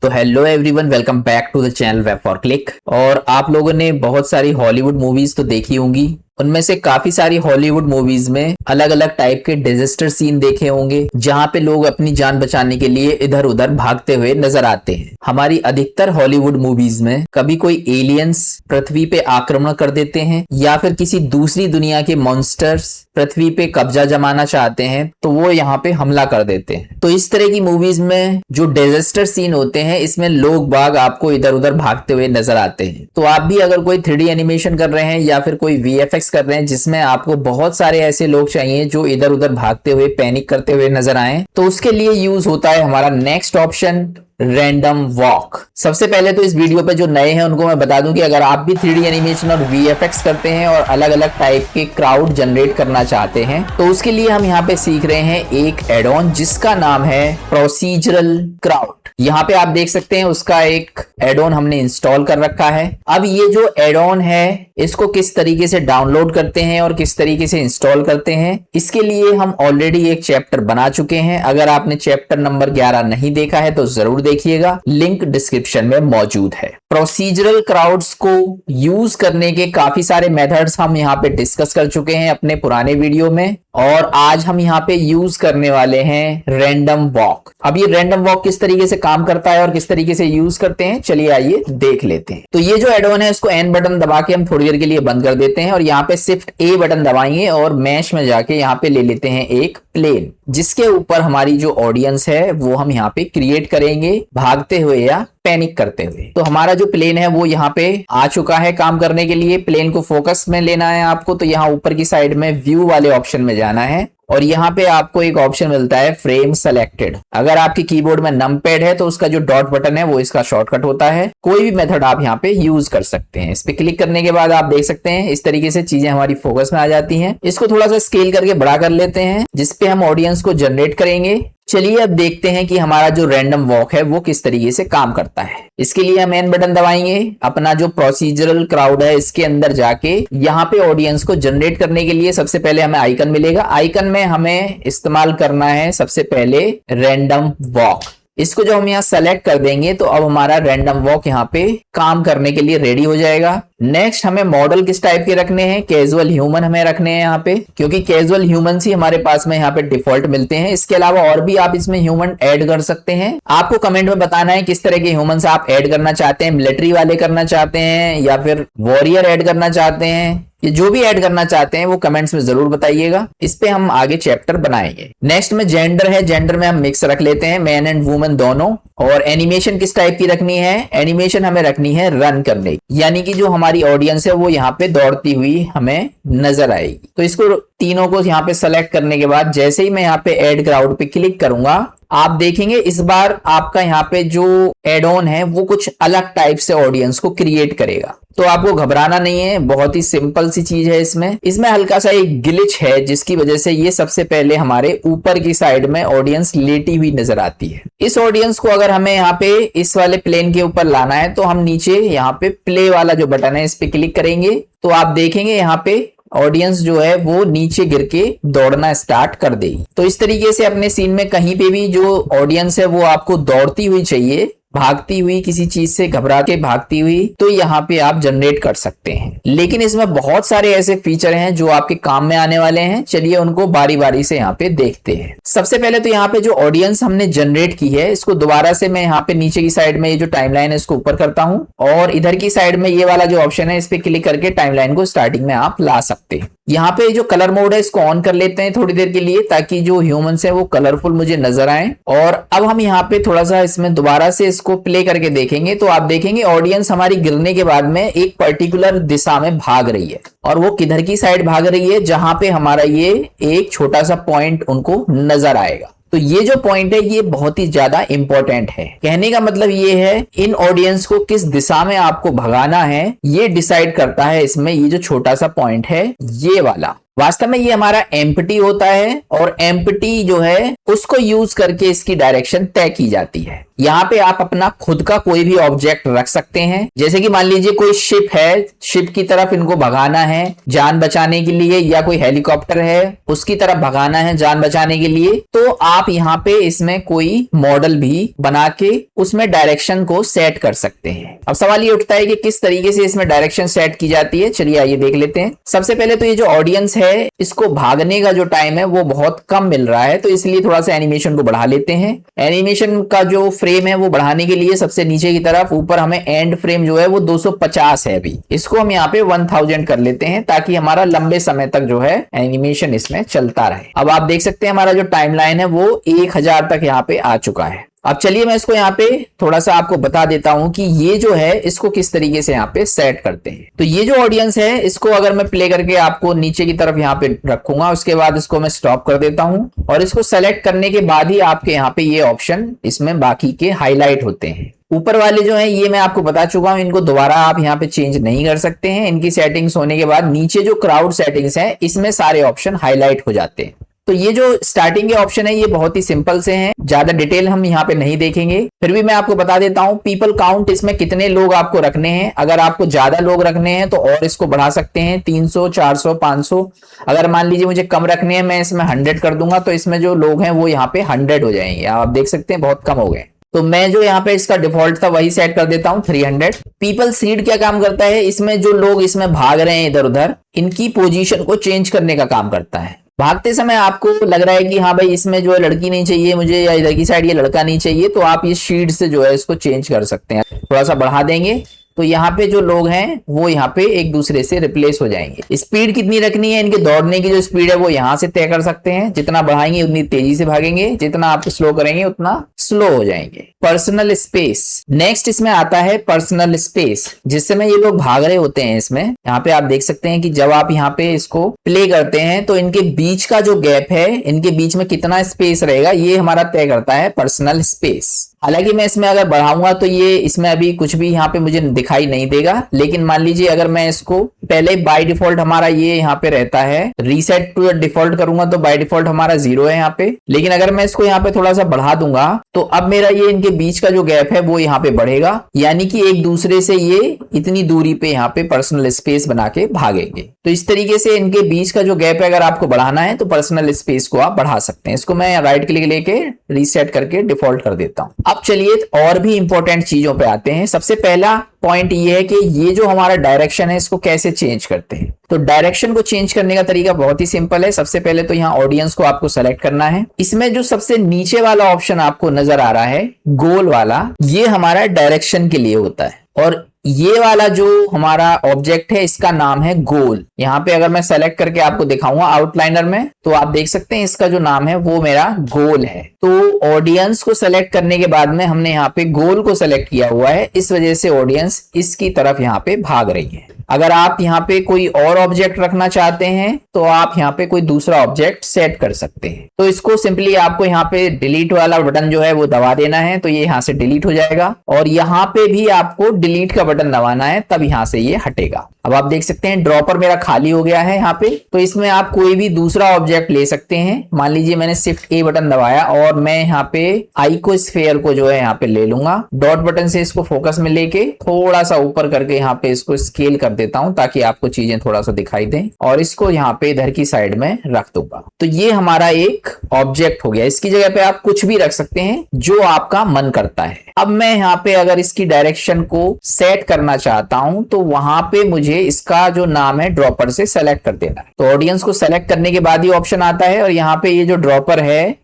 तो hello everyone, welcome back to the channel web for click. और आप लोगों ने बहुत सारी हॉलीवुड मूवीज तो देखी होंगी। उनमें से काफी सारी हॉलीवुड मूवीज में अलग अलग टाइप के डिजास्टर सीन देखे होंगे, जहां पे लोग अपनी जान बचाने के लिए इधर उधर भागते हुए नजर आते हैं। हमारी अधिकतर हॉलीवुड मूवीज में कभी कोई एलियंस पृथ्वी पे आक्रमण कर देते हैं या फिर किसी दूसरी दुनिया के मॉन्स्टर्स पृथ्वी पे कब्जा जमाना चाहते हैं तो वो यहाँ पे हमला कर देते हैं। तो इस तरह की मूवीज में जो डिजास्टर सीन होते हैं, इसमें लोग बाग आपको इधर उधर भागते हुए नजर आते हैं। तो आप भी अगर कोई 3D एनिमेशन कर रहे हैं या फिर कोई VFX कर रहे हैं जिसमें आपको बहुत सारे ऐसे लोग चाहिए जो इधर उधर भागते हुए पैनिक करते हुए नजर आए, तो उसके लिए यूज होता है हमारा नेक्स्ट ऑप्शन, रैंडम वॉक। सबसे पहले तो इस वीडियो पे जो नए हैं उनको मैं बता दूं कि अगर आप भी 3D एनिमेशन और VFX करते हैं और अलग अलग टाइप के क्राउड जनरेट करना चाहते हैं तो उसके लिए हम यहाँ पे सीख रहे हैं एक एड ऑन जिसका नाम है प्रोसीजरल क्राउड। यहाँ पे आप देख सकते हैं उसका एक एड ऑन हमने इंस्टॉल कर रखा है। अब ये जो एड ऑन है इसको किस तरीके से डाउनलोड करते हैं और किस तरीके से इंस्टॉल करते हैं, इसके लिए हम ऑलरेडी एक चैप्टर बना चुके हैं। अगर आपने चैप्टर नंबर 11 नहीं देखा है तो जरूर देखिएगा, लिंक डिस्क्रिप्शन में मौजूद है। प्रोसीजरल क्राउड्स को यूज करने के काफी सारे मेथड्स हम यहाँ पे डिस्कस कर चुके हैं अपने पुराने वीडियो में, और आज हम यहाँ पे यूज करने वाले हैं रैंडम वॉक। अब ये रैंडम वॉक किस तरीके से काम करता है और किस तरीके से यूज करते हैं, चलिए आइए देख लेते हैं। तो ये जो एड ऑन है इसको N बटन दबा के हम थोड़ी देर के लिए बंद कर देते हैं और यहाँ पे शिफ्ट A बटन दबाएंगे और मैश में जाके यहाँ पे ले लेते हैं एक प्लेन जिसके ऊपर हमारी जो ऑडियंस है वो हम यहाँ पे क्रिएट करेंगे भागते हुए या पैनिक करते हुए। तो हमारा जो प्लेन है वो यहाँ पे आ चुका है काम करने के लिए। प्लेन को फोकस में लेना है आपको, तो यहाँ ऊपर की साइड में व्यू वाले ऑप्शन में जाना है और यहाँ पे आपको एक ऑप्शन मिलता है फ्रेम सेलेक्टेड। अगर आपके कीबोर्ड में नमपैड है तो उसका जो डॉट बटन है वो इसका शॉर्टकट होता है। कोई भी मेथड आप यहाँ पे यूज कर सकते हैं। इस पे क्लिक करने के बाद आप देख सकते हैं इस तरीके से चीजें हमारी फोकस में आ जाती हैं। इसको थोड़ा सा स्केल करके बड़ा कर लेते हैं जिसपे हम ऑडियंस को जनरेट करेंगे। चलिए अब देखते हैं कि हमारा जो रैंडम वॉक है वो किस तरीके से काम करता है। इसके लिए हम N बटन दबाएंगे, अपना जो प्रोसीजरल क्राउड है इसके अंदर जाके यहाँ पे ऑडियंस को जनरेट करने के लिए सबसे पहले हमें आइकन मिलेगा। आइकन में हमें इस्तेमाल करना है सबसे पहले रैंडम वॉक। इसको जब हम यहाँ सेलेक्ट कर देंगे तो अब हमारा रैंडम वॉक यहाँ पे काम करने के लिए रेडी हो जाएगा। नेक्स्ट हमें मॉडल किस टाइप के रखने हैं, कैजुअल ह्यूमन हमें रखने हैं यहाँ पे, क्योंकि कैजुअल ह्यूमन ही हमारे पास में यहाँ पे डिफॉल्ट मिलते हैं। इसके अलावा और भी आप इसमें ह्यूमन ऐड कर सकते हैं। आपको कमेंट में बताना है किस तरह के ह्यूमंस आप ऐड करना चाहते हैं, मिलिट्री वाले करना चाहते हैं या फिर वॉरियर ऐड करना चाहते हैं। ये जो भी ऐड करना चाहते हैं वो कमेंट्स में जरूर बताइएगा। इस पे हम आगे चैप्टर बनाएंगे। नेक्स्ट में जेंडर है, जेंडर में हम मिक्स रख लेते हैं, मैन एंड वुमेन दोनों। और एनिमेशन किस टाइप की रखनी है, एनिमेशन हमें रखनी है रन करने, यानी कि जो हमारी ऑडियंस है वो यहाँ पे दौड़ती हुई हमें नजर आएगी। तो इसको तीनों को यहाँ पे सेलेक्ट करने के बाद जैसे ही मैं यहाँ पे ऐड क्राउड पे क्लिक करूंगा आप देखेंगे इस बार आपका यहाँ पे जो एड ऑन है वो कुछ अलग टाइप से ऑडियंस को क्रिएट करेगा। तो आपको घबराना नहीं है, बहुत ही सिंपल सी चीज है। इसमें हल्का सा एक ग्लिच है जिसकी वजह से ये सबसे पहले हमारे ऊपर की साइड में ऑडियंस लेटी हुई नजर आती है। इस ऑडियंस को अगर हमें यहाँ पे इस वाले प्लेन के ऊपर लाना है तो हम नीचे यहाँ पे प्ले वाला जो बटन है इस पे क्लिक करेंगे तो आप देखेंगे यहाँ पे ऑडियंस जो है वो नीचे गिर के दौड़ना स्टार्ट कर देगी। तो इस तरीके से अपने सीन में कहीं पे भी जो ऑडियंस है वो आपको दौड़ती हुई चाहिए, भागती हुई, किसी चीज से घबरा के भागती हुई, तो यहाँ पे आप जनरेट कर सकते हैं। लेकिन इसमें बहुत सारे ऐसे फीचर हैं जो आपके काम में आने वाले हैं। चलिए उनको बारी बारी से यहाँ पे देखते हैं। सबसे पहले तो यहाँ पे जो ऑडियंस हमने जनरेट की है इसको दोबारा से मैं यहाँ पे नीचे की साइड में ये जो टाइमलाइन है इसको ऊपर करता हूँ और इधर की साइड में ये वाला जो ऑप्शन है इस पे क्लिक करके टाइमलाइन को स्टार्टिंग में आप ला सकते हैं। यहाँ पे जो कलर मोड है इसको ऑन कर लेते हैं थोड़ी देर के लिए ताकि जो ह्यूमंस है वो कलरफुल मुझे नजर आए। और अब हम यहाँ पे थोड़ा सा इसमें दोबारा से इसको प्ले करके देखेंगे तो आप देखेंगे ऑडियंस हमारी गिरने के बाद में एक पर्टिकुलर दिशा में भाग रही है और वो किधर की साइड भाग रही है, जहां पे हमारा ये एक छोटा सा पॉइंट उनको नजर आएगा। तो ये जो पॉइंट है ये बहुत ही ज्यादा इंपॉर्टेंट है। कहने का मतलब ये है इन ऑडियंस को किस दिशा में आपको भगाना है ये डिसाइड करता है इसमें ये जो छोटा सा पॉइंट है ये वाला। वास्तव में ये हमारा एम्प्टी होता है और एम्प्टी जो है उसको यूज करके इसकी डायरेक्शन तय की जाती है। यहाँ पे आप अपना खुद का कोई भी ऑब्जेक्ट रख सकते हैं, जैसे कि मान लीजिए कोई शिप है, शिप की तरफ इनको भगाना है जान बचाने के लिए, या कोई हेलीकॉप्टर है उसकी तरफ भगाना है जान बचाने के लिए, तो आप यहाँ पे इसमें कोई मॉडल भी बना के उसमें डायरेक्शन को सेट कर सकते हैं। अब सवाल ये उठता है कि किस तरीके से इसमें डायरेक्शन सेट की जाती है। चलिए आइए देख लेते हैं। सबसे पहले तो ये जो ऑडियंस है इसको भागने का जो टाइम है वो बहुत कम मिल रहा है, तो इसलिए थोड़ा सा एनिमेशन को बढ़ा लेते हैं। एनिमेशन का जो फ्रेम है वो बढ़ाने के लिए सबसे नीचे की तरफ ऊपर हमें एंड फ्रेम जो है वो 250 है, अभी इसको हम यहाँ पे 1000 कर लेते हैं ताकि हमारा लंबे समय तक जो है एनिमेशन इसमें चलता रहे। अब आप देख सकते हैं हमारा जो टाइमलाइन है वो 1000 तक यहाँ पे आ चुका है। अब चलिए मैं इसको यहाँ पे थोड़ा सा आपको बता देता हूं कि ये जो है इसको किस तरीके से यहाँ पे सेट करते हैं। तो ये जो ऑडियंस है इसको अगर मैं प्ले करके आपको नीचे की तरफ यहाँ पे रखूंगा, उसके बाद इसको मैं स्टॉप कर देता हूं और इसको सेलेक्ट करने के बाद ही आपके यहाँ पे ये ऑप्शन इसमें बाकी के हाईलाइट होते हैं। ऊपर वाले जो है ये मैं आपको बता चुका हूं, इनको दोबारा आप यहाँ पे चेंज नहीं कर सकते हैं। इनकी सेटिंग्स होने के बाद नीचे जो क्राउड सेटिंग्स है इसमें सारे ऑप्शन हाईलाइट हो जाते हैं। तो ये जो स्टार्टिंग के ऑप्शन है ये बहुत ही सिंपल से हैं, ज्यादा डिटेल हम यहाँ पे नहीं देखेंगे। फिर भी मैं आपको बता देता हूँ पीपल काउंट, इसमें कितने लोग आपको रखने हैं। अगर आपको ज्यादा लोग रखने हैं तो और इसको बढ़ा सकते हैं 300, 400, 500। अगर मान लीजिए मुझे कम रखने हैं, मैं इसमें 100 कर दूंगा तो इसमें जो लोग हैं वो यहाँ पे 100 हो जाएंगे। आप देख सकते हैं बहुत कम हो गए। तो मैं जो यहाँ पे इसका डिफॉल्ट था वही सेट कर देता हूँ 300। पीपल सीड क्या काम करता है, इसमें जो लोग इसमें भाग रहे हैं इधर उधर, इनकी पोजीशन को चेंज करने का काम करता है। भागते समय आपको लग रहा है कि हाँ भाई इसमें जो है लड़की नहीं चाहिए मुझे, या इधर की साइड ये लड़का नहीं चाहिए, तो आप ये शीट से जो है इसको चेंज कर सकते हैं। थोड़ा सा बढ़ा देंगे तो यहाँ पे जो लोग हैं वो यहाँ पे एक दूसरे से रिप्लेस हो जाएंगे। स्पीड कितनी रखनी है, इनके दौड़ने की जो स्पीड है वो यहाँ से तय कर सकते हैं। जितना बढ़ाएंगे उतनी तेजी से भागेंगे, जितना आप स्लो करेंगे उतना स्लो हो जाएंगे। पर्सनल स्पेस नेक्स्ट इसमें आता है। पर्सनल स्पेस जिस समय ये लोग भाग रहे होते हैं इसमें यहाँ पे आप देख सकते हैं कि जब आप यहाँ पे इसको प्ले करते हैं तो इनके बीच का जो गैप है, इनके बीच में कितना स्पेस रहेगा ये हमारा तय करता है पर्सनल स्पेस। हालांकि मैं इसमें अगर बढ़ाऊंगा तो ये इसमें अभी कुछ भी यहाँ पे मुझे दिखाई नहीं देगा, लेकिन मान लीजिए अगर मैं इसको पहले बाय डिफॉल्ट हमारा ये यहाँ पे रहता है, रीसेट टू डिफॉल्ट करूंगा तो बाय डिफॉल्ट हमारा 0 है यहाँ पे। लेकिन अगर मैं इसको यहाँ पे थोड़ा सा बढ़ा दूंगा तो अब मेरा ये इनके बीच का जो गैप है वो यहाँ पे बढ़ेगा, यानी कि एक दूसरे से ये इतनी दूरी पे यहाँ पे पर्सनल स्पेस बना के भागेंगे। तो इस तरीके से इनके बीच का जो गैप है अगर आपको बढ़ाना है तो पर्सनल स्पेस को आप बढ़ा सकते हैं। इसको मैं राइट क्लिक लेके रीसेट करके डिफॉल्ट कर देता हूं। अब चलिए और भी इंपॉर्टेंट चीजों पे आते हैं। सबसे पहला पॉइंट ये है कि ये जो हमारा डायरेक्शन है इसको कैसे चेंज करते हैं। तो डायरेक्शन को चेंज करने का तरीका बहुत ही सिंपल है। सबसे पहले तो यहाँ ऑडियंस को आपको सेलेक्ट करना है। इसमें जो सबसे नीचे वाला ऑप्शन आपको नजर आ रहा है गोल वाला, ये हमारा डायरेक्शन के लिए होता है। और ये वाला जो हमारा ऑब्जेक्ट है इसका नाम है गोल। यहाँ पे अगर मैं सेलेक्ट करके आपको दिखाऊंगा आउटलाइनर में तो आप देख सकते हैं इसका जो नाम है वो मेरा गोल है। तो ऑडियंस को सेलेक्ट करने के बाद में हमने यहाँ पे गोल को सेलेक्ट किया हुआ है, इस वजह से ऑडियंस इसकी तरफ यहाँ पे भाग रही है। अगर आप यहाँ पे कोई और ऑब्जेक्ट रखना चाहते हैं तो आप यहाँ पे कोई दूसरा ऑब्जेक्ट सेट कर सकते हैं। तो इसको सिंपली आपको यहाँ पे डिलीट वाला बटन जो है वो दबा देना है, तो ये यहाँ से डिलीट हो जाएगा। और यहाँ पे भी आपको डिलीट का बटन दबाना है, तब यहाँ से ये हटेगा। अब आप देख सकते हैं ड्रॉपर मेरा खाली हो गया है यहाँ पे। तो इसमें आप कोई भी दूसरा ऑब्जेक्ट ले सकते हैं। मान लीजिए मैंने शिफ्ट ए बटन दबाया और मैं यहाँ पे आइकोस्फेयर को जो है यहाँ पे ले लूंगा। डॉट बटन से इसको फोकस में लेके थोड़ा सा ऊपर करके यहाँ पे इसको स्केल कर देता हूं ताकि आपको चीजें थोड़ा सा दिखाई दें, और इसको यहाँ पे इधर की साइड में रख दूंगा। तो ये हमारा एक ऑब्जेक्ट हो गया। इसकी जगह पे आप कुछ भी रख सकते हैं जो आपका मन करता है। अब मैं यहाँ पे अगर इसकी डायरेक्शन को सेट करना चाहता हूं तो वहां पे मुझे इसका जो नाम है ड्रॉपर से सेलेक्ट कर देना है। तो ऑडियंस को सेलेक्ट करने के बाद ही ऑप्शन आता है, और यहाँ पे ये जो ड्रॉपर है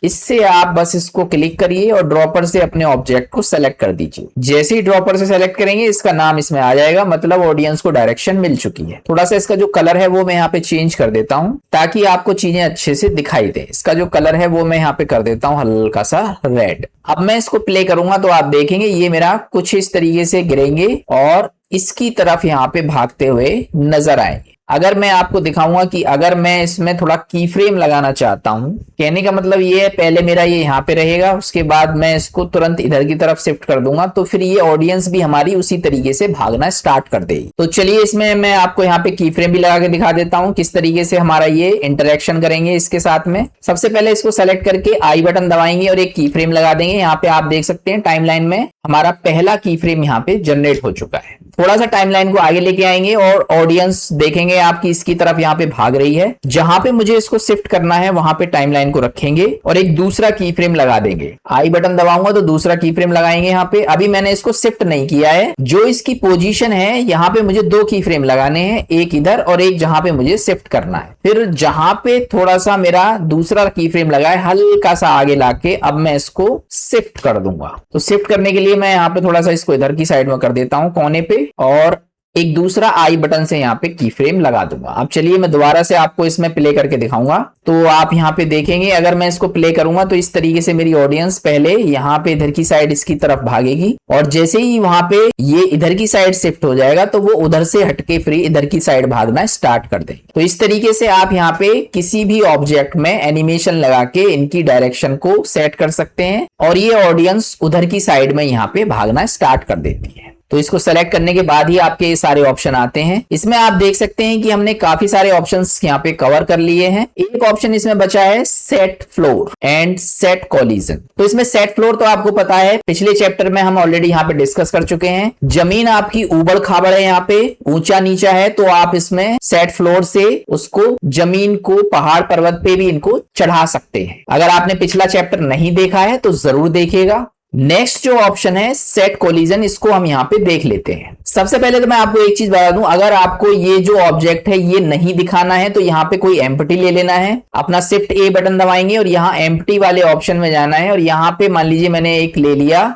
इससे आप बस इसको क्लिक करिए और ड्रॉपर से अपने ऑब्जेक्ट को सेलेक्ट कर दीजिए। जैसे ही ड्रॉपर से सेलेक्ट करेंगे इसका नाम इसमें आ जाएगा, मतलब ऑडियंस को डायरेक्शन मिल चुकी है। थोड़ा सा इसका जो कलर है वो मैं यहाँ पे चेंज कर देता हूँ ताकि आपको चीजें अच्छे से दिखाई दे। इसका जो कलर है वो मैं यहाँ पे कर देता हूँ हल्का सा रेड। अब मैं इसको प्ले करूंगा तो आप देखेंगे ये मेरा कुछ इस तरीके से गिरेंगे और इसकी तरफ यहाँ पे भागते हुए नजर आएंगे। अगर मैं आपको दिखाऊंगा कि अगर मैं इसमें थोड़ा की फ्रेम लगाना चाहता हूं, कहने का मतलब ये है पहले मेरा ये यहाँ पे रहेगा, उसके बाद मैं इसको तुरंत इधर की तरफ शिफ्ट कर दूंगा, तो फिर ये ऑडियंस भी हमारी उसी तरीके से भागना स्टार्ट कर देगी। तो चलिए इसमें मैं आपको यहाँ पे की फ्रेम भी लगा के दिखा देता हूँ किस तरीके से हमारा ये इंटरेक्शन करेंगे इसके साथ में। सबसे पहले इसको सेलेक्ट करके आई बटन दबाएंगे और एक की फ्रेम लगा देंगे। यहाँ पे आप देख सकते हैं टाइमलाइन में हमारा पहला की फ्रेम यहाँ पे जनरेट हो चुका है। थोड़ा सा टाइमलाइन को आगे लेके आएंगे और ऑडियंस देखेंगे आपकी इसकी तरफ यहाँ पे भाग रही है। जहां पे मुझे इसको शिफ्ट करना है वहां पे टाइमलाइन को रखेंगे और एक दूसरा की फ्रेम लगा देंगे। आई बटन दबाऊंगा तो दूसरा की फ्रेम लगाएंगे। यहाँ पे अभी मैंने इसको शिफ्ट नहीं किया है, जो इसकी पोजीशन है यहाँ पे मुझे 2 की फ्रेम लगाने हैं, एक इधर और एक जहां पे मुझे शिफ्ट करना है। फिर जहां पे थोड़ा सा मेरा दूसरा की फ्रेम लगा है हल्का सा आगे लाके अब मैं इसको शिफ्ट कर दूंगा। तो शिफ्ट करने के लिए मैं यहाँ पे थोड़ा सा इसको इधर की साइड में कर देता हूं कोने पे और एक दूसरा आई बटन से यहाँ पे की फ्रेम लगा दूंगा। अब चलिए मैं दोबारा से आपको इसमें प्ले करके दिखाऊंगा। तो आप यहाँ पे देखेंगे अगर मैं इसको प्ले करूंगा तो इस तरीके से मेरी ऑडियंस पहले यहाँ पे इधर की साइड इसकी तरफ भागेगी और जैसे ही वहां पे ये इधर की साइड शिफ्ट हो जाएगा तो वो उधर से हटके फ्री इधर की साइड भागना स्टार्ट कर देंगे। तो इस तरीके से आप यहाँ पे किसी भी ऑब्जेक्ट में एनिमेशन लगा के इनकी डायरेक्शन को सेट कर सकते हैं और ये ऑडियंस उधर की साइड में यहाँ पे भागना स्टार्ट कर देती है। तो इसको सेलेक्ट करने के बाद ही आपके ये सारे ऑप्शन आते हैं। इसमें आप देख सकते हैं कि हमने काफी सारे ऑप्शंस यहाँ पे कवर कर लिए हैं। एक ऑप्शन इसमें बचा है set floor and set collision. तो इसमें सेट फ्लोर तो आपको पता है, पिछले चैप्टर में हम ऑलरेडी यहाँ पे डिस्कस कर चुके हैं। जमीन आपकी ऊबड़ खाबड़ है, यहाँ पे ऊंचा नीचा है, तो आप इसमें सेट फ्लोर से उसको जमीन को पहाड़ पर्वत पे भी इनको चढ़ा सकते हैं। अगर आपने पिछला चैप्टर नहीं देखा है तो जरूर देखिएगा। नेक्स्ट जो ऑप्शन है सेट कोलिजन, इसको हम यहाँ पे देख लेते हैं। सबसे पहले तो मैं आपको एक चीज बता दूं, अगर आपको ये जो ऑब्जेक्ट है ये नहीं दिखाना है तो यहाँ पे कोई एम्प्टी ले लेना है। अपना शिफ्ट ए बटन दबाएंगे और यहाँ एम्प्टी वाले ऑप्शन में जाना है और यहाँ पे मान लीजिए मैंने एक ले लिया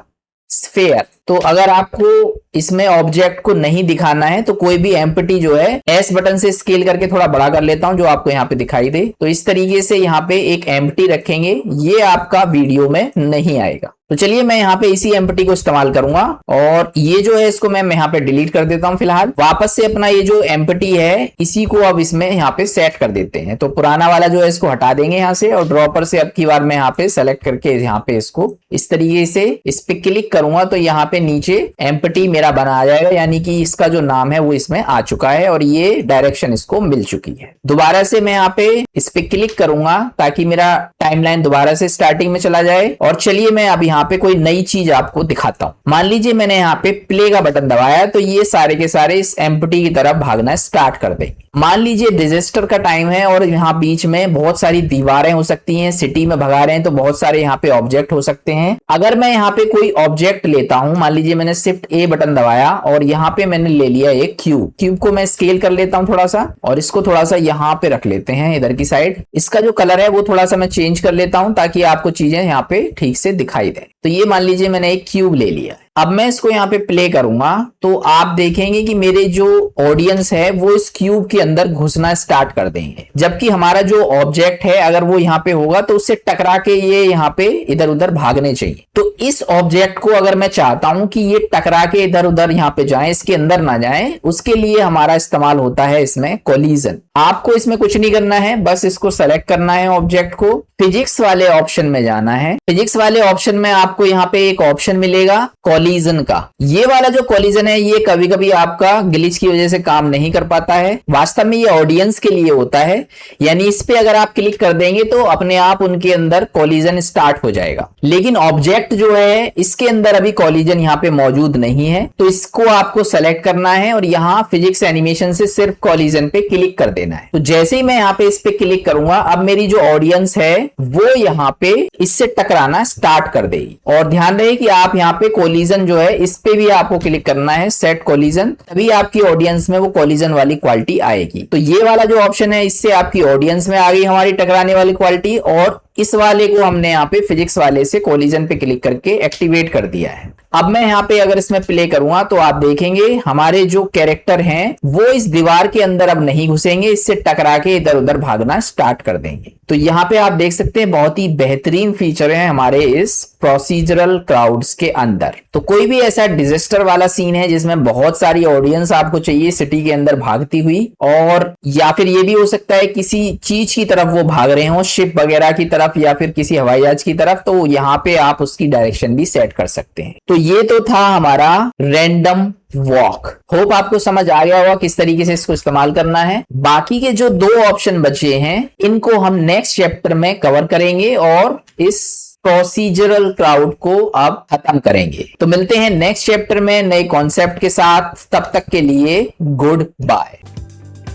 स्फेयर। तो अगर आपको इसमें ऑब्जेक्ट को नहीं दिखाना है तो कोई भी एम्प्टी जो है एस बटन से स्केल करके थोड़ा बड़ा कर लेता हूं जो आपको यहाँ पे दिखाई दे। तो इस तरीके से यहाँ पे एक एम्प्टी रखेंगे, ये आपका वीडियो में नहीं आएगा। तो चलिए मैं यहाँ पे इसी एम्प्टी को इस्तेमाल करूंगा और ये जो है इसको मैं यहाँ पे डिलीट कर देता हूँ। फिलहाल वापस से अपना ये जो एम्प्टी है इसी को अब इसमें यहाँ पे सेट कर देते हैं। तो पुराना वाला जो है इसको हटा देंगे यहाँ से और ड्रॉपर से अब की बार मैं यहाँ पे सेलेक्ट करके यहाँ पे इसको इस तरीके से इस पे क्लिक करूंगा तो यहाँ पे नीचे एम्प्टी मेरा बना आ जाएगा, यानी कि इसका जो नाम है वो इसमें आ चुका है और ये डायरेक्शन इसको मिल चुकी है। दोबारा से मैं यहाँ पे इस पे क्लिक करूंगा ताकि मेरा टाइमलाइन दोबारा से स्टार्टिंग में चला जाए और चलिए मैं अब यहाँ पे कोई नई चीज आपको दिखाता हूँ। मान लीजिए मैंने यहाँ पे प्ले का बटन दबाया तो ये सारे के सारे इस एम्प्टी की तरफ भागना स्टार्ट कर देंगे। मान लीजिए डिजास्टर का टाइम है और यहाँ बीच में बहुत सारी दीवारें हो सकती हैं, सिटी में भगा रहे हैं तो बहुत सारे यहाँ पे ऑब्जेक्ट हो सकते हैं। अगर मैं यहाँ पे कोई ऑब्जेक्ट लेता हूं, मान लीजिए मैंने शिफ्ट ए बटन दबाया और यहाँ पे मैंने ले लिया एक क्यूब को मैं स्केल कर लेता हूं थोड़ा सा और इसको थोड़ा सा यहाँ पे रख लेते हैं इधर की साइड। इसका जो कलर है वो थोड़ा सा मैं चेंज कर लेता हूं ताकि आपको चीजें यहाँ पे ठीक से दिखाई दे। तो ये मान लीजिए मैंने एक क्यूब ले लिया। अब मैं इसको यहाँ पे प्ले करूंगा तो आप देखेंगे कि मेरे जो ऑडियंस है वो इस क्यूब के अंदर घुसना स्टार्ट कर देंगे, जबकि हमारा जो ऑब्जेक्ट है अगर वो यहाँ पे होगा तो उससे टकरा के ये यहाँ पे इधर उधर भागने चाहिए। तो इस ऑब्जेक्ट को अगर मैं चाहता हूं कि ये टकरा के इधर उधर यहाँ पे जाए, इसके अंदर ना जाए, उसके लिए हमारा इस्तेमाल होता है इसमें कोलिजन। आपको इसमें कुछ नहीं करना है, बस इसको सेलेक्ट करना है ऑब्जेक्ट को, फिजिक्स वाले ऑप्शन में जाना है। फिजिक्स वाले ऑप्शन में आपको यहाँ पे एक ऑप्शन मिलेगा कोलिजन का। ये वाला जो कोलिजन है ये कभी कभी आपका ग्लिच की वजह से काम नहीं कर पाता है। वास्तव में ये ऑडियंस के लिए होता है, यानी इस पे अगर आप क्लिक कर देंगे तो अपने आप उनके अंदर कोलिजन स्टार्ट हो जाएगा। लेकिन ऑब्जेक्ट जो है इसके अंदर अभी कोलिजन यहाँ पे मौजूद नहीं है, तो इसको आपको सेलेक्ट करना है और यहाँ फिजिक्स एनिमेशन से सिर्फ कोलिजन पे क्लिक कर देना है। तो जैसे ही मैं यहाँ पे इस पे क्लिक करूंगा अब मेरी जो ऑडियंस है वो यहाँ पे इससे टकराना स्टार्ट कर देगी। और ध्यान रहे कि आप यहाँ पे कोलिजन जो है इस पे भी आपको क्लिक करना है, सेट कोलिजन, तभी आपकी ऑडियंस में वो कोलिजन वाली क्वालिटी आएगी। तो ये वाला जो ऑप्शन है इससे आपकी ऑडियंस में आ गई हमारी टकराने वाली क्वालिटी और इस वाले को हमने यहाँ पे फिजिक्स वाले से कोलिजन पे क्लिक करके एक्टिवेट कर दिया है। अब मैं यहाँ पे अगर इसमें प्ले करूंगा तो आप देखेंगे हमारे जो कैरेक्टर हैं वो इस दीवार के अंदर अब नहीं घुसेंगे, इससे टकरा के इधर उधर भागना स्टार्ट कर देंगे। तो यहाँ पे आप देख सकते हैं बहुत ही बेहतरीन फीचर है हमारे इस प्रोसीजरल क्राउड्स के अंदर। तो कोई भी ऐसा डिजास्टर वाला सीन है जिसमें बहुत सारी ऑडियंस आपको चाहिए सिटी के अंदर भागती हुई, और या फिर ये भी हो सकता है किसी चीज की तरफ वो भाग रहे हो, शिप वगैरह की तरफ या फिर किसी हवाई जहाज की तरफ, तो यहाँ पे आप उसकी डायरेक्शन भी सेट कर सकते हैं। तो ये तो था हमारा रैंडम वॉक। होप आपको समझ आ गया होगा किस तरीके से इसको इस्तेमाल करना है। बाकी के जो 2 ऑप्शन बचे हैं इनको हम नेक्स्ट चैप्टर में कवर करेंगे और इस प्रोसीजरल क्राउड को अब खत्म करेंगे। तो मिलते हैं नेक्स्ट चैप्टर में नए कॉन्सेप्ट के साथ, तब तक के लिए good bye.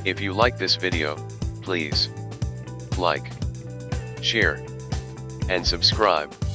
If you like this video, please like, share, and subscribe.